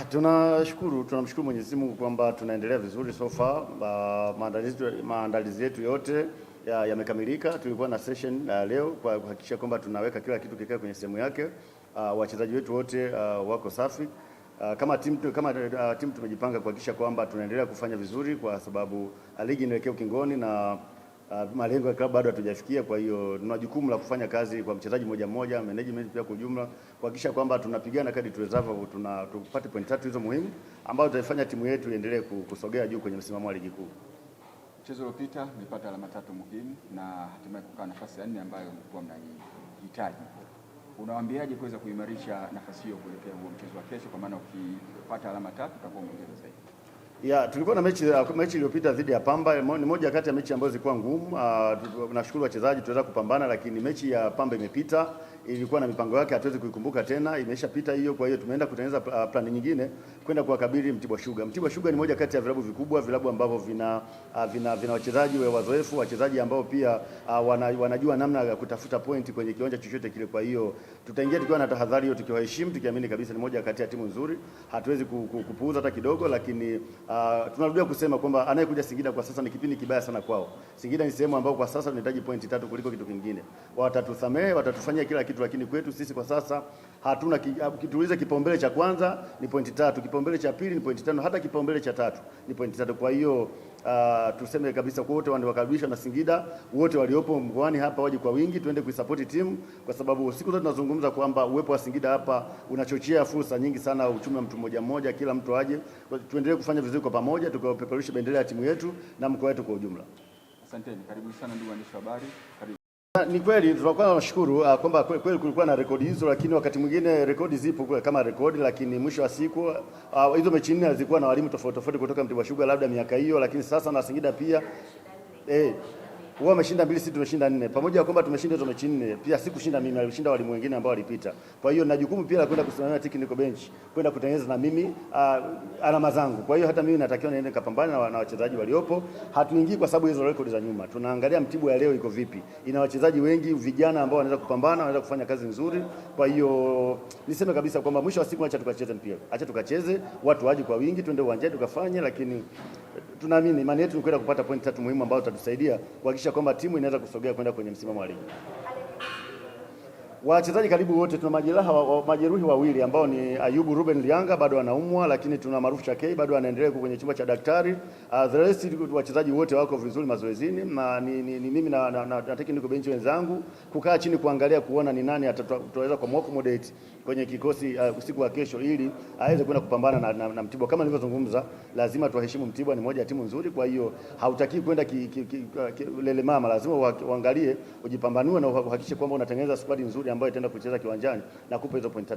Tunamshukuru Mwenyezi Mungu kwamba tunaendelea vizuri so far. Maandalizi yetu yote yamekamilika. Tulikuwa na session leo kwa kuhakikisha kwamba tunaweka kila kitu kikae kwenye sehemu yake. Wachezaji wetu wote wako safi. Kama timu tumejipanga kuhakikisha kwamba tunaendelea kufanya vizuri kwa sababu ligi inaelekea ukingoni na malengo ya klabu bado hatujafikia. Kwa hiyo tuna jukumu la kufanya kazi kwa mchezaji mmoja mmoja, management pia kwa ujumla, kuhakikisha kwamba tunapigana kadri tuwezavyo tupate point 3 hizo muhimu ambazo zitaifanya timu yetu iendelee kusogea juu kwenye msimamo wa ligi kuu. Mchezo uliopita mlipata alama 3 muhimu na hatimaye kukaa nafasi ya 4 ambayo mlikuwa mnahitaji. Unawaambiaje kuweza kuimarisha nafasi hiyo kuelekea huo mchezo wa kesho, kwa maana ukipata alama 3 utakuwa umeongeza zaidi? Tulikuwa na mechi iliyopita dhidi ya Pamba. Ni moja kati ya mechi ambazo zilikuwa ngumu. Nashukuru wachezaji tuweza kupambana, lakini mechi ya Pamba imepita, ilikuwa na mipango yake, hatuwezi kuikumbuka tena, imeshapita hiyo. Kwa hiyo tumeenda kutengeneza plani nyingine kwenda kuwakabili Mtibwa Sugar. Mtibwa Sugar ni moja kati ya vilabu vikubwa, vilabu ambavyo vina wachezaji wazoefu, wachezaji ambao pia wanajua namna ya kutafuta point kwenye kiwanja chochote kile. Kwa hiyo tutaingia tukiwa na tahadhari hiyo, tukiwaheshimu, tukiamini kabisa ni moja kati ya timu nzuri, hatuwezi kupuuza hata kidogo. Lakini tunarudia kusema kwamba anayekuja Singida kwa sasa ni kipindi kibaya sana kwao. Singida ni sehemu ambayo kwa sasa tunahitaji pointi 3 kuliko kitu kingine. Watatuthamee, watatufanyia kila kitu, lakini kwetu sisi kwa sasa hatuna kitulize. Kipaumbele cha kwanza ni pointi 3, kipaumbele cha pili ni pointi 5, hata kipaumbele cha 3 ni pointi 3. Kwa hiyo tuseme kabisa kwa wote wakaribishwa na Singida, wote waliopo mkoani hapa waje kwa wingi, tuende kuisupport timu, kwa sababu siku zote tunazungumza kwamba uwepo wa Singida hapa unachochea fursa nyingi sana, uchumi wa mtu mmoja mmoja, kila mtu aje, tuendelee kufanya vizuri kwa pamoja, tukapeperushe bendera ya timu yetu na mkoa wetu kwa ujumla. Asanteni, karibu sana ndugu waandishi wa habari. Ni kweli tunakuwa tunashukuru kwamba kweli kulikuwa na rekodi hizo, lakini wakati mwingine rekodi zipo kama rekodi, lakini mwisho wa siku hizo mechi 4 zilikuwa na walimu tofauti tofauti kutoka Mtibwa Sugar labda miaka hiyo, lakini sasa na Singida pia wao wameshinda 2, sisi tumeshinda 4. Pamoja na kwamba tumeshinda hizo mechi 4, pia sikushinda mimi, alishinda walimu wengine ambao walipita. Kwa hiyo na jukumu pia la kwenda kusimamia technical bench, kwenda kutengeneza na mimi alama zangu. Kwa hiyo hata mimi natakiwa niende kapambana na wachezaji waliopo. Hatuingii kwa sababu hizo rekodi za nyuma. Tunaangalia Mtibwa ya leo iko vipi. Ina wachezaji wengi vijana ambao wanaweza kupambana, wanaweza kufanya kazi nzuri. Kwa hiyo niseme kabisa kwamba mwisho wa siku acha tukacheze mpira. Acha tukacheze, watu waje kwa wingi, twende uwanjani tukafanye, lakini tunaamini imani yetu ni kwenda kupata point 3 muhimu ambazo zitatusaidia kuhakikisha kwamba timu inaweza kusogea kwenda kwenye msimamo wa ligi. Wachezaji karibu wote, tuna majeruhi wawili ambao ni Ayubu Ruben Lianga bado anaumwa, lakini tuna Maruf Chakei bado anaendelea kwenye chumba cha daktari. The rest wachezaji wote wako vizuri mazoezini, na ni mimi na technical bench wenzangu kukaa chini kuangalia kuona ni nani ataweza accommodate kwenye kikosi usiku wa kesho, ili aweze kwenda kupambana na Mtibwa. Kama nilivyozungumza, lazima tuheshimu Mtibwa, ni moja ya timu nzuri. Kwa hiyo hautaki kwenda lele mama, lazima uangalie, ujipambanue na uhakikishe kwamba unatengeneza squad nzuri ambayo itaenda kucheza kiwanjani na kupa hizo point.